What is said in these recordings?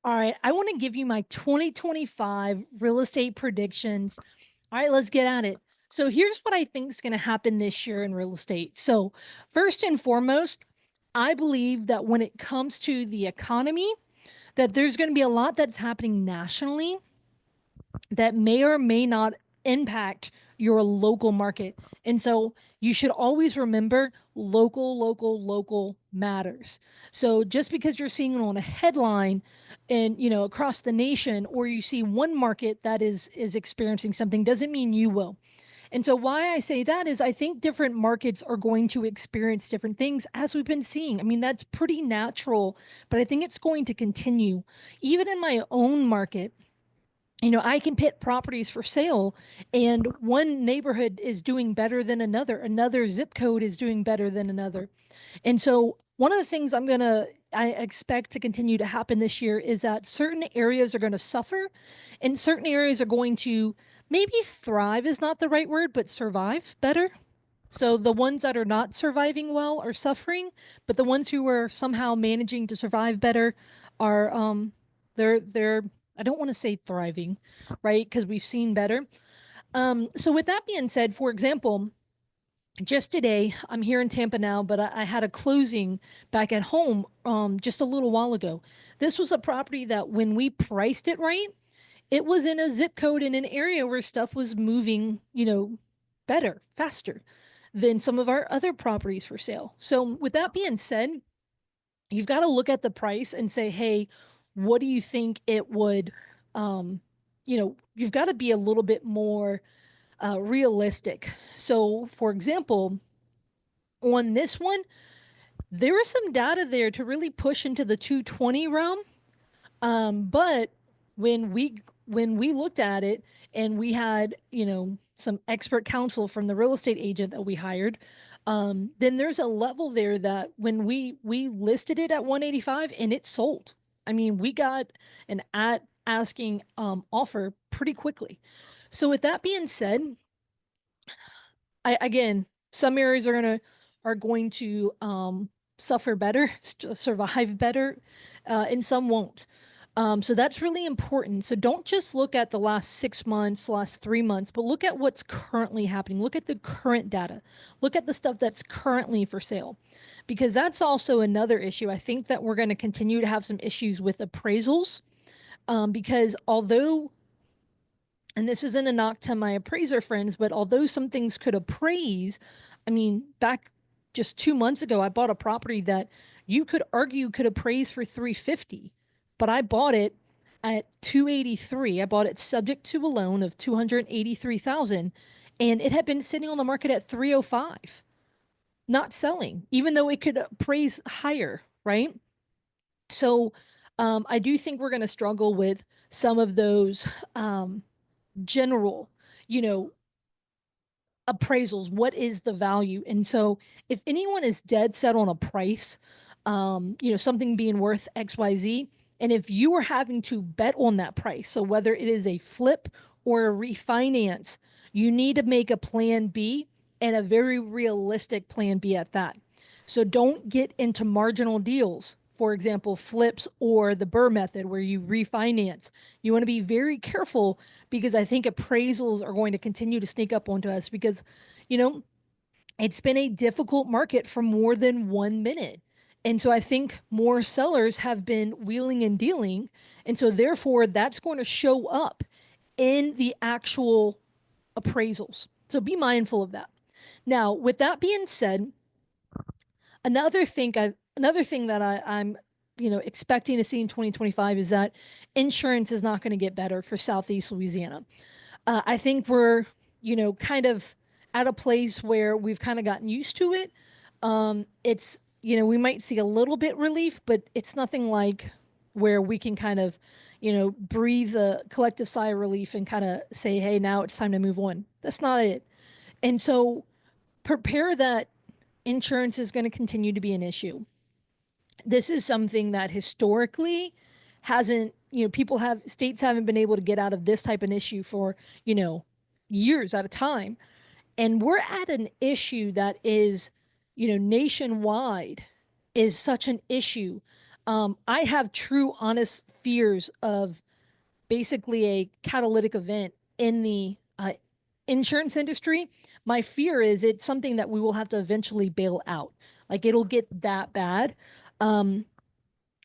All right, I want to give you my 2025 real estate predictions. All right, let's get at it. So, here's what I think is going to happen this year in real estate. So, first and foremost, I believe that when it comes to the economy, that there's going to be a lot that's happening nationally that may or may not impact your local market. And so you should always remember local matters. So just because you're seeing it on a headline and across the nation, or you see one market that is experiencing something, doesn't mean you will. And so why I say that is I think different markets are going to experience different things as we've been seeing. I mean, that's pretty natural, but I think it's going to continue. Even in my own market, I can pit properties for sale, and one neighborhood is doing better than another zip code is doing better than another. And so one of the things I expect to continue to happen this year is that certain areas are going to suffer and certain areas are going to maybe thrive is not the right word, but survive better. So the ones that are not surviving well are suffering, but the ones who are somehow managing to survive better are they're I don't want to say thriving, right? Because we've seen better. So with that being said, for example, just today, I'm here in Tampa now, but I had a closing back at home just a little while ago. This was a property that when we priced it right, it was in a zip code in an area where stuff was moving, better, faster than some of our other properties for sale. So with that being said, you've got to look at the price and say, hey, what do you think it would, you've got to be a little bit more realistic. So, for example, on this one, there was some data there to really push into the 220 realm. But when we looked at it and we had, some expert counsel from the real estate agent that we hired, then there's a level there that when we listed it at 185 and it sold. I mean, we got an at asking offer pretty quickly. So with that being said, I again, some areas are going to suffer better, survive better, and some won't. So that's really important. So don't just look at the last 6 months, last 3 months, but look at what's currently happening. Look at the current data. Look at the stuff that's currently for sale, because that's also another issue. I think that we're going to continue to have some issues with appraisals, because although, and this isn't a knock to my appraiser friends, but although some things could appraise, I mean, back just 2 months ago, I bought a property that you could argue could appraise for 350, but I bought it at 283. I bought it subject to a loan of 283,000, and it had been sitting on the market at 305, not selling, even though it could appraise higher, right? So I do think we're going to struggle with some of those general, you know, appraisals. What is the value? And so if anyone is dead set on a price, something being worth XYZ, and if you are having to bet on that price, so whether it is a flip or a refinance, you need to make a plan B, and a very realistic plan B at that. So don't get into marginal deals, for example, flips or the Burr method where you refinance. You want to be very careful, because I think appraisals are going to continue to sneak up onto us because, you know, it's been a difficult market for more than 1 minute. And so I think more sellers have been wheeling and dealing. And so therefore, that's going to show up in the actual appraisals. So be mindful of that. Now, with that being said, another thing that I'm expecting to see in 2025 is that insurance is not going to get better for Southeast Louisiana. I think we're kind of at a place where we've kind of gotten used to it. It's we might see a little bit relief, but it's nothing like where we can kind of breathe a collective sigh of relief and kind of say, hey, now it's time to move on. That's not it. And so prepare that insurance is going to continue to be an issue. This is something that historically hasn't, states haven't been able to get out of this type of issue for, years at a time. And we're at an issue that is, nationwide, is such an issue. I have true, honest fears of basically a catalytic event in the insurance industry. My fear is it's something that we will have to eventually bail out. Like it'll get that bad. Um,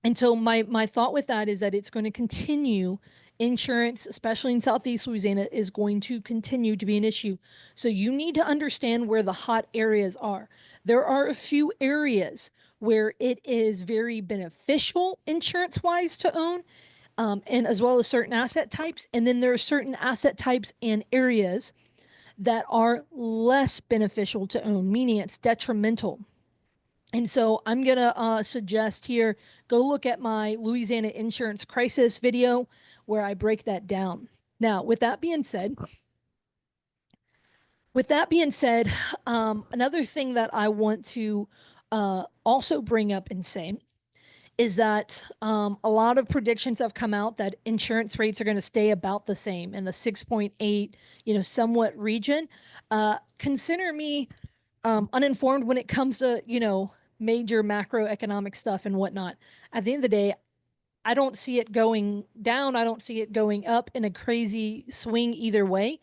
and so my thought with that is that it's going to continue. Insurance, especially in Southeast Louisiana, is going to continue to be an issue. So you need to understand where the hot areas are. There are a few areas where it is very beneficial insurance wise to own, and as well as certain asset types. And then there are certain asset types and areas that are less beneficial to own, meaning it's detrimental. And so I'm going to suggest here, go look at my Louisiana insurance crisis video where I break that down. Now, with that being said, another thing that I want to also bring up and say is that a lot of predictions have come out that insurance rates are going to stay about the same in the 6.8, somewhat region. Consider me uninformed when it comes to, major macroeconomic stuff and whatnot. At the end of the day, I don't see it going down. I don't see it going up in a crazy swing either way.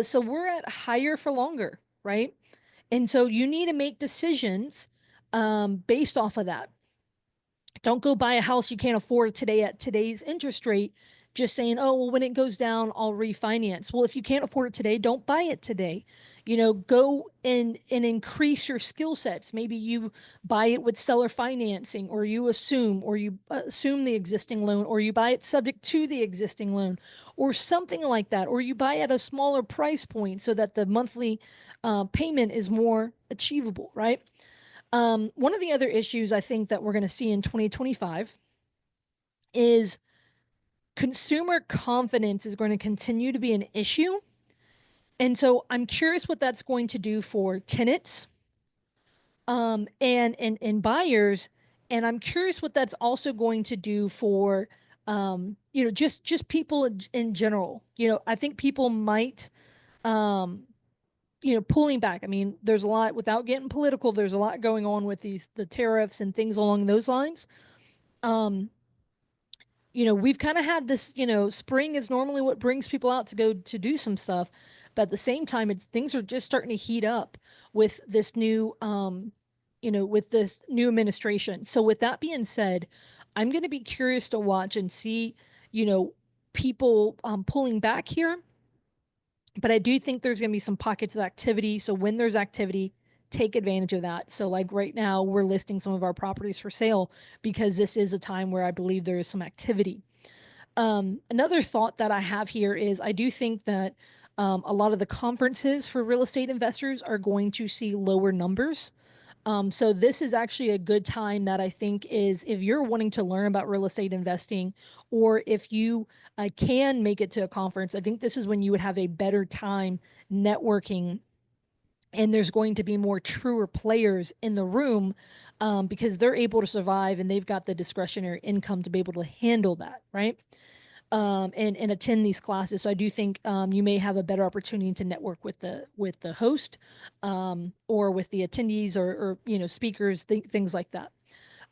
So we're at higher for longer, right? And so you need to make decisions based off of that. Don't go buy a house you can't afford today at today's interest rate, just saying, oh, well, when it goes down, I'll refinance. Well, if you can't afford it today, don't buy it today. Go and increase your skill sets. Maybe you buy it with seller financing, or you assume the existing loan, or you buy it subject to the existing loan, or something like that, or you buy at a smaller price point so that the monthly payment is more achievable, right? One of the other issues I think that we're going to see in 2025 is consumer confidence is going to continue to be an issue. And so I'm curious what that's going to do for tenants and buyers. And I'm curious what that's also going to do for just people in general. I think people might pulling back. I mean, there's a lot, without getting political, there's a lot going on with the tariffs and things along those lines. Um, we've kind of had this, spring is normally what brings people out to go to do some stuff. But at the same time, things are just starting to heat up with this new, with this new administration. So with that being said, I'm going to be curious to watch and see, people pulling back here. But I do think there's going to be some pockets of activity. So when there's activity, take advantage of that. So like right now, we're listing some of our properties for sale because this is a time where I believe there is some activity. Another thought that I have here is I do think that a lot of the conferences for real estate investors are going to see lower numbers. So this is actually a good time that I think is, if you're wanting to learn about real estate investing, or if you can make it to a conference, I think this is when you would have a better time networking, and there's going to be more truer players in the room because they're able to survive and they've got the discretionary income to be able to handle that, right? And attend these classes. So I do think you may have a better opportunity to network with the host or with the attendees or speakers, things like that.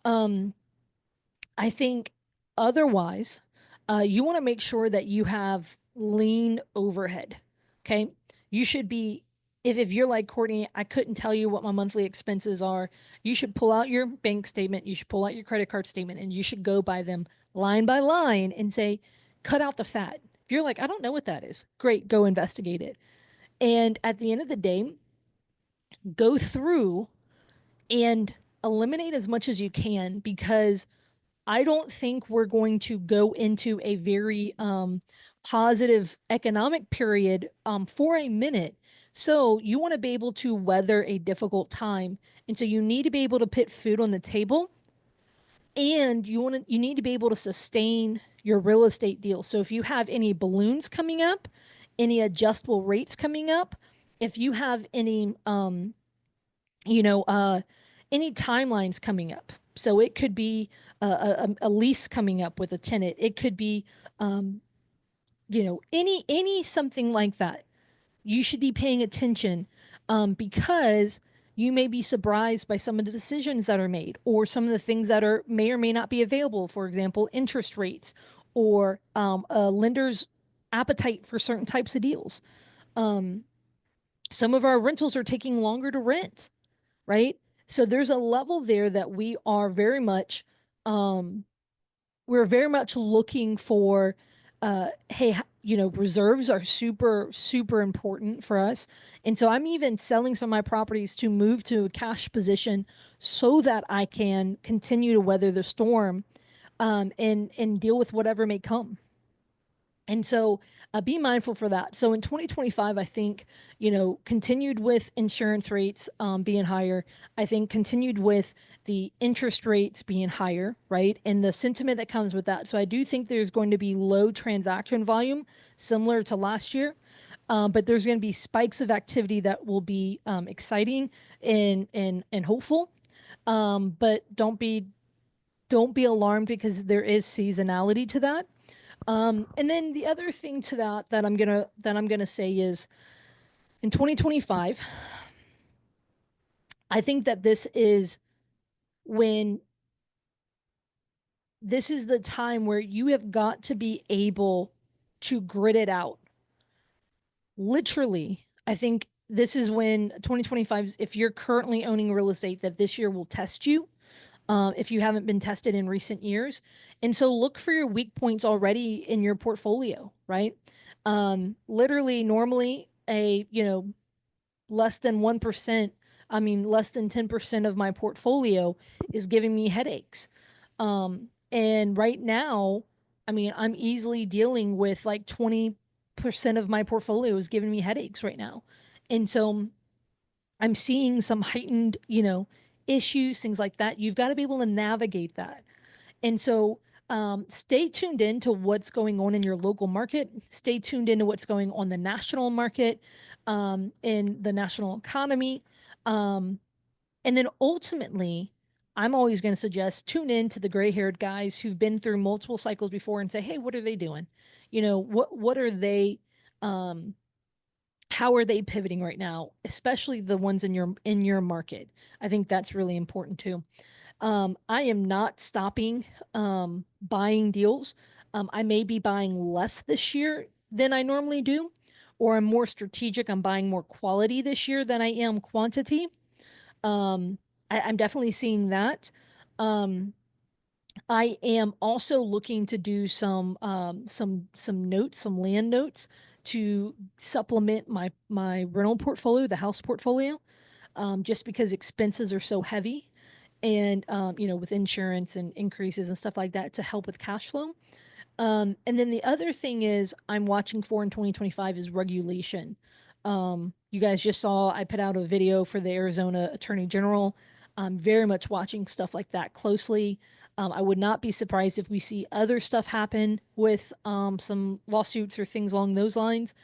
I think otherwise, you want to make sure that you have lean overhead. Okay, you should be. If you're like Courtney, I couldn't tell you what my monthly expenses are. You should pull out your bank statement. You should pull out your credit card statement, and you should go by them line by line and say, cut out the fat. If you're like, I don't know what that is, great, go investigate it. And at the end of the day, go through and eliminate as much as you can, because I don't think we're going to go into a very positive economic period for a minute. So you want to be able to weather a difficult time. And so you need to be able to put food on the table, and you need to be able to sustain your real estate deal. So if you have any balloons coming up, any adjustable rates coming up, if you have any you know any timelines coming up, so it could be a lease coming up with a tenant, it could be any something like that, you should be paying attention, because You may be surprised by some of the decisions that are made or some of the things that are may or may not be available. For example, interest rates or a lender's appetite for certain types of deals. Um, some of our rentals are taking longer to rent, right? So there's a level there that um, we're very much looking for, hey, reserves are super, super important for us. And so I'm even selling some of my properties to move to a cash position so that I can continue to weather the storm, and deal with whatever may come. And so be mindful for that. So in 2025, I think, continued with insurance rates being higher. I think continued with the interest rates being higher, right? And the sentiment that comes with that. So I do think there's going to be low transaction volume similar to last year. But there's going to be spikes of activity that will be exciting and hopeful. But don't be alarmed because there is seasonality to that. And then the other thing to that I'm gonna say is in 2025, I think that when this is the time where you have got to be able to grit it out. Literally, I think this is when 2025, if you're currently owning real estate, that this year will test you, if you haven't been tested in recent years. And so look for your weak points already in your portfolio, right? Literally, normally, less than 1%, I mean, less than 10% of my portfolio is giving me headaches. And right now, I mean, I'm easily dealing with like 20% of my portfolio is giving me headaches right now. And so I'm seeing some heightened, issues, things like that. You've got to be able to navigate that. And so stay tuned in to what's going on in your local market. Stay tuned into what's going on the national market, in the national economy. Um, and then ultimately, I'm always going to suggest tune in to the gray haired guys who've been through multiple cycles before and say, hey, what are they doing? What are they, um, how are they pivoting right now, especially the ones in your market? I think that's really important too. I am not stopping buying deals. I may be buying less this year than I normally do, or I'm more strategic. I'm buying more quality this year than I am quantity. I'm definitely seeing that. Um, I am also looking to do some notes, some land notes to supplement my rental portfolio, the house portfolio, just because expenses are so heavy, and with insurance and increases and stuff like that to help with cash flow. And then the other thing is I'm watching for in 2025 is regulation. You guys just saw I put out a video for the Arizona Attorney General. I'm very much watching stuff like that closely. I would not be surprised if we see other stuff happen with some lawsuits or things along those lines.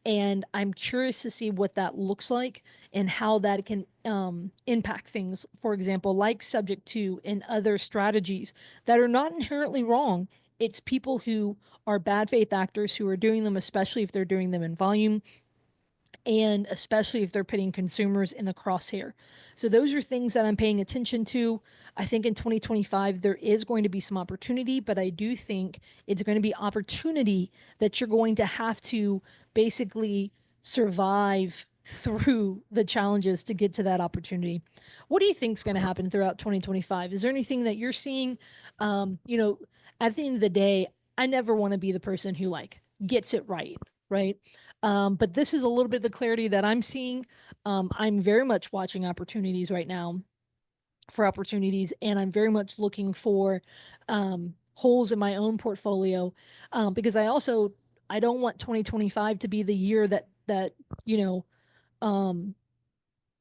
And I'm curious to see what that looks like and how that can impact things, for example, like subject to and other strategies that are not inherently wrong. It's people who are bad faith actors who are doing them, especially if they're doing them in volume and especially if they're putting consumers in the crosshair. So those are things that I'm paying attention to. I think in 2025 there is going to be some opportunity, but I do think it's going to be opportunity that you're going to have to basically survive through the challenges to get to that opportunity. What do you think is going to happen throughout 2025? Is there anything that you're seeing? At the end of the day, I never want to be the person who like gets it right, right? But this is a little bit of the clarity that I'm seeing. I'm very much watching opportunities right now for opportunities, and I'm very much looking for holes in my own portfolio, because I don't want 2025 to be the year that you know um,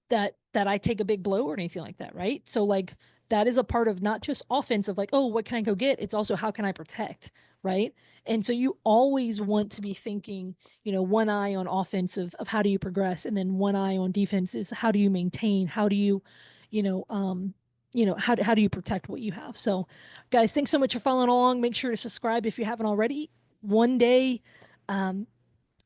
that I take a big blow or anything like that, right? So like that is a part of not just offensive, like, oh, what can I go get? It's also how can I protect, right? And so you always want to be thinking, one eye on offensive of how do you progress, and then one eye on defense is how do you maintain, how do you, you know, how do you protect what you have? So, guys, thanks so much for following along. Make sure to subscribe if you haven't already. One day, um,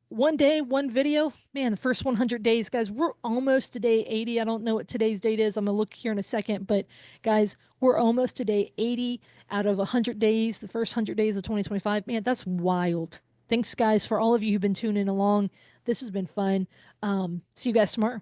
one day, one video, man, the first 100 days, guys, we're almost to day 80. I don't know what today's date is. I'm going to look here in a second, but guys, we're almost to day 80 out of 100 days, the first 100 days of 2025. Man, that's wild. Thanks, guys, for all of you who've been tuning along. This has been fun. See you guys tomorrow.